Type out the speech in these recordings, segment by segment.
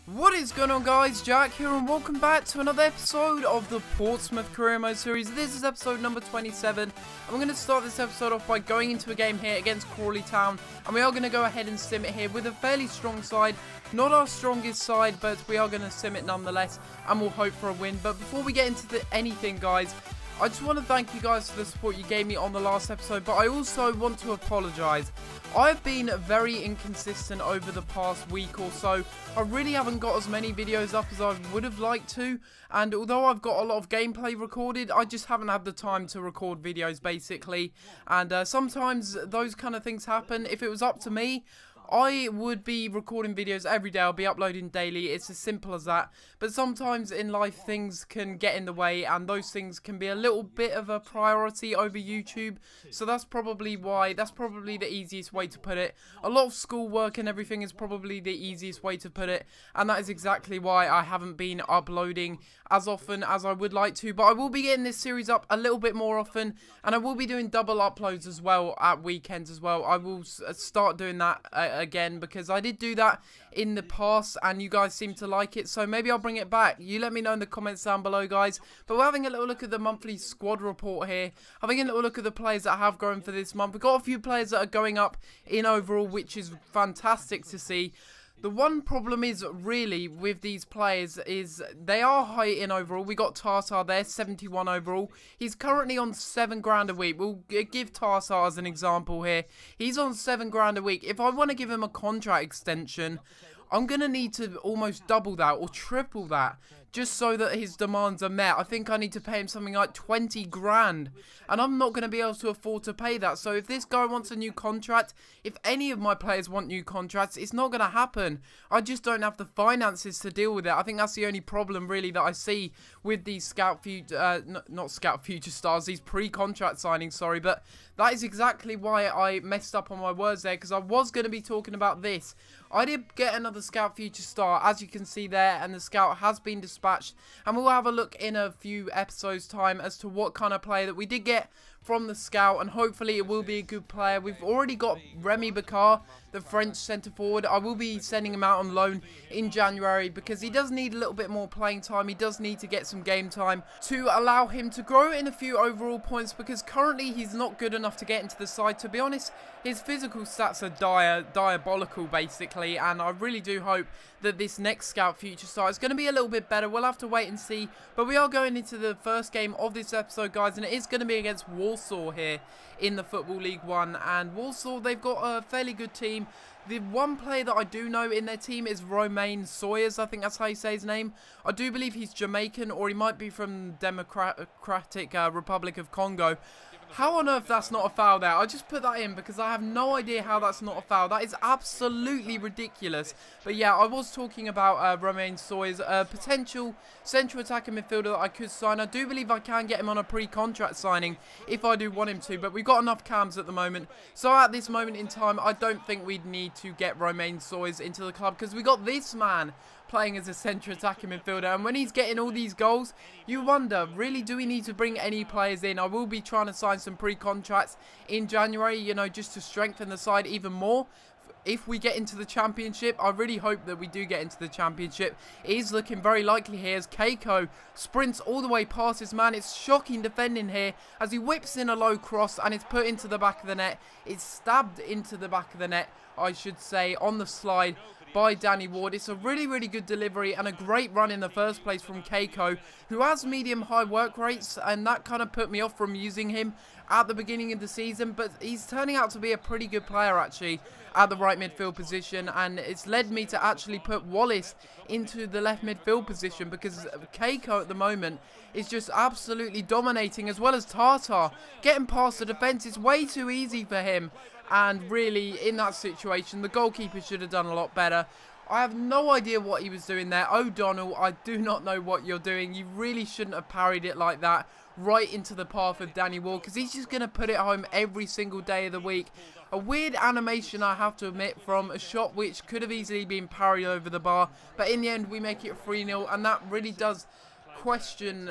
What is going on, guys? Jack here, and welcome back to another episode of the Portsmouth Career Mode series. This is episode number 27. I'm going to start this episode off by going into a game here against Crawley Town, and we are going to go ahead and sim it here with a fairly strong side. Not our strongest side, but we are going to sim it nonetheless, and we'll hope for a win. But before we get into anything, guys, I just want to thank you guys for the support you gave me on the last episode, but I also want to apologise. I've been very inconsistent over the past week or so. I really haven't got as many videos up as I would have liked to, and although I've got a lot of gameplay recorded, I just haven't had the time to record videos basically, and sometimes those kind of things happen. If it was up to me, I would be recording videos every day. I'll be uploading daily. It's as simple as that. But sometimes in life things can get in the way, and those things can be a little bit of a priority over YouTube. So that's probably why. That's probably the easiest way to put it. A lot of schoolwork and everything is probably the easiest way to put it, and that is exactly why I haven't been uploading as often as I would like to. But I will be getting this series up a little bit more often, and I will be doing double uploads as well at weekends as well. I will start doing that again, because I did do that in the past and you guys seem to like it, so maybe I'll bring it back. You let me know in the comments down below, guys. But we're having a little look at the monthly squad report here, having a little look at the players that have grown for this month. We've got a few players that are going up in overall, which is fantastic to see. The one problem is really with these players is they are high in overall. We got Tartar there, 71 overall. He's currently on 7 grand a week. We'll give Tartar as an example here. He's on 7 grand a week. If I want to give him a contract extension, I'm going to need to almost double that or triple that, just so that his demands are met. I think I need to pay him something like 20 grand, and I'm not going to be able to afford to pay that. So if this guy wants a new contract, if any of my players want new contracts, it's not going to happen. I just don't have the finances to deal with it. I think that's the only problem really that I see with these not Scout Future Stars, these pre-contract signings, sorry, but that is exactly why I messed up on my words there, because I was going to be talking about this. I did get another Scout Future Star, as you can see there, and the Scout has been dispatched. And we'll have a look in a few episodes' time as to what kind of player that we did get from the Scout, and hopefully it will be a good player. We've already got Remy Baccar, the French centre-forward. I will be sending him out on loan in January because he does need a little bit more playing time. He does need to get some game time to allow him to grow in a few overall points, because currently he's not good enough to get into the side. To be honest, his physical stats are diabolical basically, and I really do hope that this next Scout Future Star is going to be a little bit better. We'll have to wait and see, but we are going into the first game of this episode, guys, and it is going to be against Walsall here in the Football League 1, and Walsall, they've got a fairly good team. The one player that I do know in their team is Romain Sawyers. I think that's how you say his name. I do believe he's Jamaican, or he might be from Democratic Republic of Congo. How on earth that's not a foul there? I just put that in because I have no idea how that's not a foul. That is absolutely ridiculous. But yeah, I was talking about Romain Sawyers, a potential central attacking midfielder that I could sign. I do believe I can get him on a pre-contract signing if I do want him to, but we've got enough cams at the moment. So at this moment in time, I don't think we'd need to get Romain Sawyers into the club, because we got this man playing as a central attacking midfielder, and when he's getting all these goals, you wonder, really, do we need to bring any players in? I will be trying to sign some pre-contracts in January, you know, just to strengthen the side even more. If we get into the championship, I really hope that we do get into the championship. It is looking very likely here as Keiko sprints all the way past his man. It's shocking defending here as he whips in a low cross and it's put into the back of the net. It's stabbed into the back of the net, I should say, on the slide by Danny Ward. It's a really, really good delivery and a great run in the first place from Keiko, who has medium-high work rates, and that kind of put me off from using him at the beginning of the season, but he's turning out to be a pretty good player actually at the right midfield position, and it's led me to actually put Wallace into the left midfield position, because Keiko at the moment is just absolutely dominating, as well as Tartar. Getting past the defence is way too easy for him, and really in that situation the goalkeeper should have done a lot better. I have no idea what he was doing there. O'Donnell, I do not know what you're doing. You really shouldn't have parried it like that right into the path of Danny Ward, because he's just going to put it home every single day of the week. A weird animation, I have to admit, from a shot which could have easily been parried over the bar, but in the end we make it 3-0, and that really does question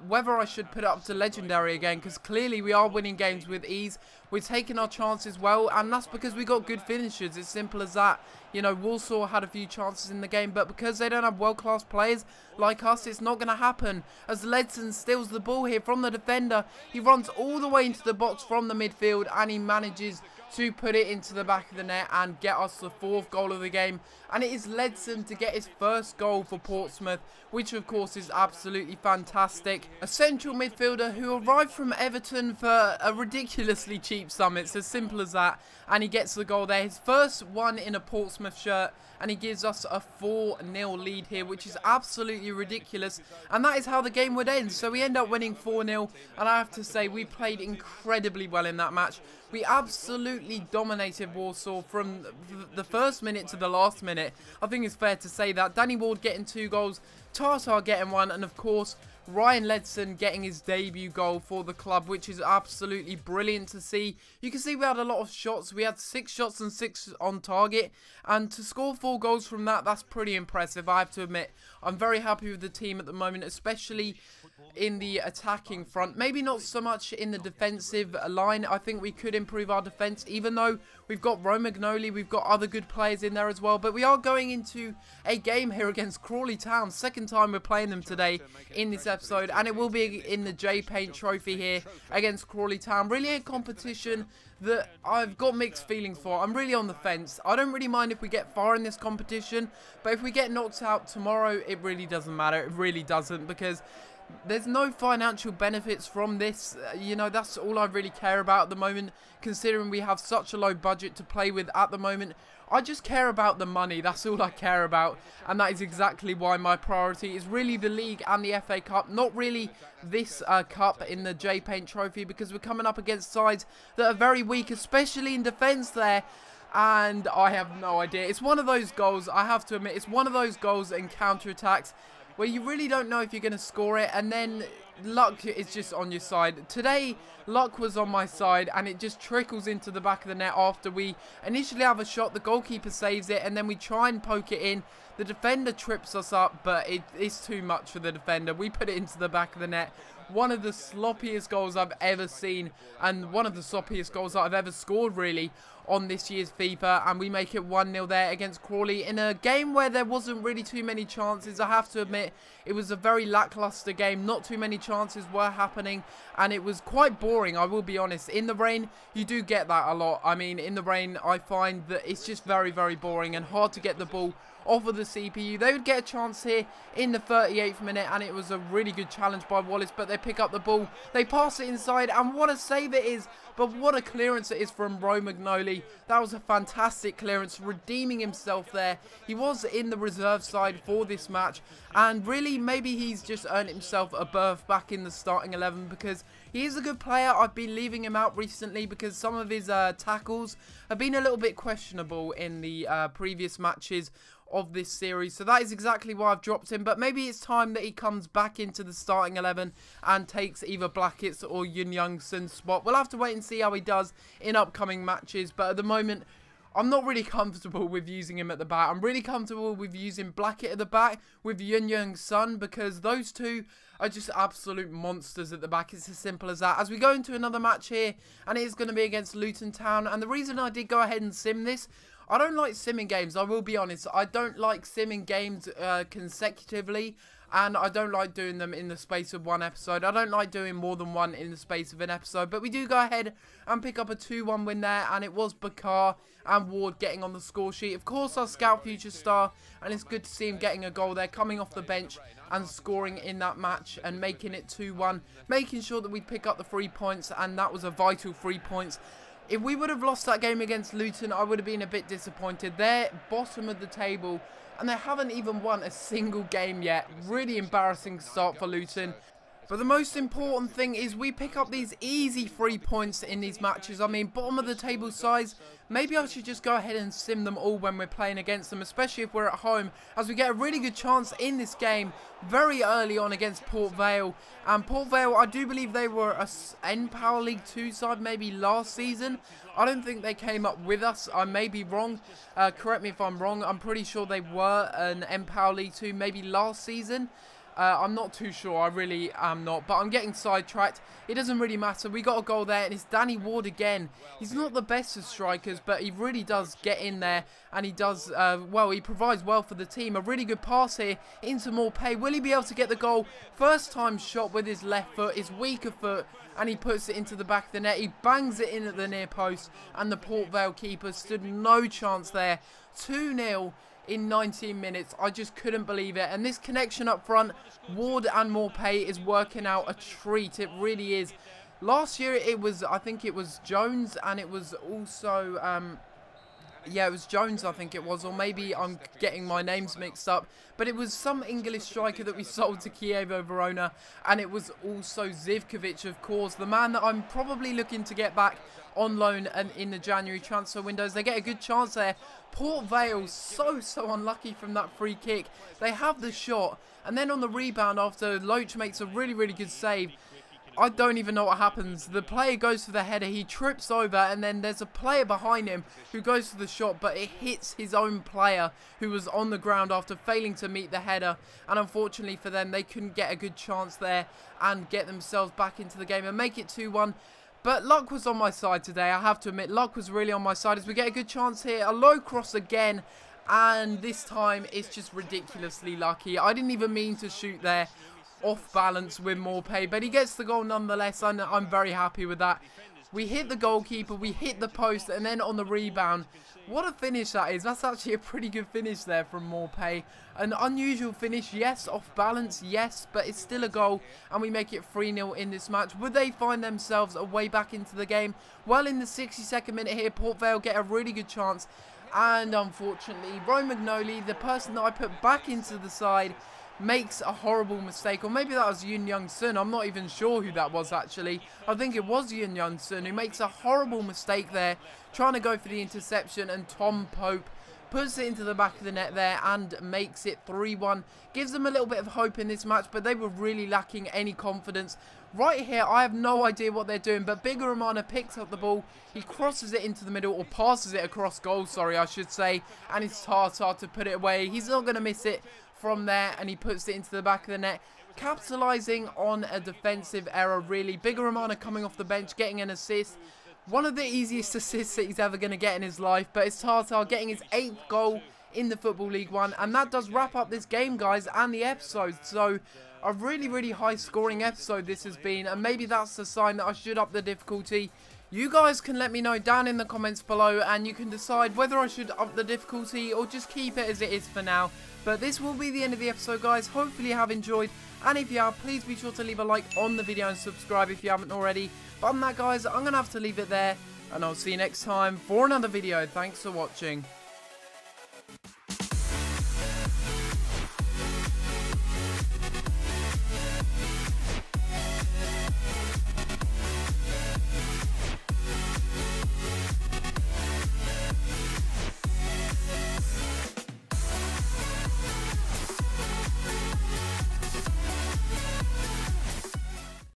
whether I should put it up to legendary again, because clearly we are winning games with ease. we're taking our chances well, and that's because we got good finishers. It's simple as that. You know, Walsall had a few chances in the game, but because they don't have world-class players like us, it's not going to happen. As Ledson steals the ball here from the defender, he runs all the way into the box from the midfield, and he manages to put it into the back of the net and get us the 4th goal of the game. And it is Ledson to get his first goal for Portsmouth, which of course is absolutely fantastic. A central midfielder who arrived from Everton for a ridiculously cheap sum. It's as simple as that. And he gets the goal there. His first one in a Portsmouth shirt. And he gives us a 4-0 lead here, which is absolutely ridiculous. And that is how the game would end. So we end up winning 4-0. And I have to say, we played incredibly well in that match. We absolutely dominated Walsall from the first minute to the last minute. I think it's fair to say that. Danny Ward getting 2 goals, Tartar getting 1, and of course Ryan Ledson getting his debut goal for the club, which is absolutely brilliant to see. You can see we had a lot of shots. We had 6 shots and 6 on target, and to score 4 goals from that, that's pretty impressive, I have to admit. I'm very happy with the team at the moment, especially in the attacking front. Maybe not so much in the defensive line. I think we could improve our defence, even though we've got Romagnoli, we've got other good players in there as well. But we are going into a game here against Crawley Town. Second time we're playing them today in this episode, and it will be in the J Paint Trophy here against Crawley Town. Really a competition that I've got mixed feelings for. I'm really on the fence. I don't really mind if we get far in this competition, but if we get knocked out tomorrow, it really doesn't matter. It really doesn't, because there's no financial benefits from this. You know, that's all I really care about at the moment, considering we have such a low budget to play with at the moment. I just care about the money. That's all I care about, and that is exactly why my priority is really the league and the FA Cup, not really this cup in the J Paint Trophy, because we're coming up against sides that are very weak, especially in defence there. And I have no idea. It's one of those goals, I have to admit, it's one of those goals in counter-attacks where you really don't know if you're going to score it, and then luck is just on your side. Today, luck was on my side, and it just trickles into the back of the net after we initially have a shot. The goalkeeper saves it, and then we try and poke it in. The defender trips us up, but it's too much for the defender. We put it into the back of the net. One of the sloppiest goals I've ever seen, and one of the sloppiest goals that I've ever scored, really, on this year's FIFA. And we make it 1-0 there against Crawley in a game where there wasn't really too many chances. I have to admit, it was a very lackluster game. Not too many chances were happening, and it was quite boring, I will be honest. In the rain, you do get that a lot. I mean, in the rain, I find that it's just very, very boring and hard to get the ball off of the CPU. They would get a chance here in the 38th minute, and it was a really good challenge by Wallace, but they pick up the ball, they pass it inside, and what a save it is. But what a clearance it is from Romagnoli. That was a fantastic clearance, redeeming himself there. He was in the reserve side for this match, and really maybe he's just earned himself a berth back in the starting 11, because he is a good player. I've been leaving him out recently because some of his tackles have been a little bit questionable in the previous matches of this series, so that is exactly why I've dropped him. But maybe it's time that he comes back into the starting 11 and takes either Blackett's or Yun Youngson's spot. We'll have to wait and see how he does in upcoming matches, but at the moment I'm not really comfortable with using him at the back. I'm really comfortable with using Blackett at the back with Yun Youngson, because those two are just absolute monsters at the back. It's as simple as that. As we go into another match here, and it is going to be against Luton Town, and the reason I did go ahead and sim this, I don't like simming games, I will be honest. I don't like simming games consecutively, and I don't like doing them in the space of one episode. I don't like doing more than one in the space of an episode. But we do go ahead and pick up a 2-1 win there, and it was Bakar and Ward getting on the score sheet. Of course, our scout future star, and it's good to see him getting a goal there, coming off the bench and scoring in that match and making it 2-1, making sure that we pick up the 3 points, and that was a vital 3 points. If we would have lost that game against Luton, I would have been a bit disappointed. They're bottom of the table, and they haven't even won a single game yet. Really embarrassing start for Luton. But the most important thing is we pick up these easy 3 points in these matches. I mean, bottom of the table size, maybe I should just go ahead and sim them all when we're playing against them, especially if we're at home, as we get a really good chance in this game very early on against Port Vale. And Port Vale, I do believe they were a N-Power League 2 side maybe last season. I don't think they came up with us. I may be wrong. Correct me if I'm wrong. I'm pretty sure they were an N-Power League 2 maybe last season. I'm not too sure, I really am not, but I'm getting sidetracked. It doesn't really matter. We got a goal there, and it's Danny Ward again. He's not the best of strikers, but he really does get in there, and he does, well, he provides well for the team. A really good pass here into Morpay. Will he be able to get the goal? First time shot with his left foot, his weaker foot, and he puts it into the back of the net. He bangs it in at the near post, and the Port Vale keeper stood no chance there. 2-0. In 19 minutes. I just couldn't believe it. And this connection up front, Ward and Morpay, is working out a treat. It really is. Last year it was, I think it was Jones, and it was also, yeah, it was Jones, I think it was, or maybe I'm getting my names mixed up. But it was some English striker that we sold to Chievo Verona, and it was also Zivkovic, of course, the man that I'm probably looking to get back on loan and in the January transfer windows. They get a good chance there. Port Vale so unlucky from that free kick. They have the shot, and then on the rebound after Loach makes a really good save, I don't even know what happens. The player goes for the header, he trips over, and then there's a player behind him who goes for the shot, but it hits his own player who was on the ground after failing to meet the header. And unfortunately for them, they couldn't get a good chance there and get themselves back into the game and make it 2-1. But luck was on my side today, I have to admit. Luck was really on my side as we get a good chance here. A low cross again, and this time it's just ridiculously lucky. I didn't even mean to shoot there. Off balance with Morpay, but he gets the goal nonetheless, and I'm very happy with that. We hit the goalkeeper, we hit the post, and then on the rebound, what a finish that is. That's actually a pretty good finish there from Morpay. An unusual finish, yes. Off balance, yes, but it's still a goal, and we make it 3-0 in this match. Would they find themselves a way back into the game? Well, in the 62nd minute here, Port Vale get a really good chance, and unfortunately, Romagnoli, the person that I put back into the side, makes a horrible mistake, or maybe that was Yoon Young-sun. I'm not even sure who that was actually. I think it was Yoon Young-sun who makes a horrible mistake there, trying to go for the interception, and Tom Pope puts it into the back of the net there and makes it 3-1. Gives them a little bit of hope in this match, but they were really lacking any confidence. Right here, I have no idea what they're doing, but Big Romana picks up the ball. He crosses it into the middle, or passes it across goal, sorry, I should say, and it's Tartar to put it away. He's not going to miss it from there, and he puts it into the back of the net, capitalizing on a defensive error, really. Big Romana coming off the bench, getting an assist. One of the easiest assists that he's ever going to get in his life, but it's Tartar getting his 8th goal in the Football League One, and that does wrap up this game, guys, and the episode. So a really high scoring episode this has been, and maybe that's the sign that I should up the difficulty. You guys can let me know down in the comments below, and you can decide whether I should up the difficulty or just keep it as it is for now. But this will be the end of the episode, guys. Hopefully you have enjoyed, and if you have, please be sure to leave a like on the video and subscribe if you haven't already. But other than that, guys, I'm going to have to leave it there, and I'll see you next time for another video. Thanks for watching.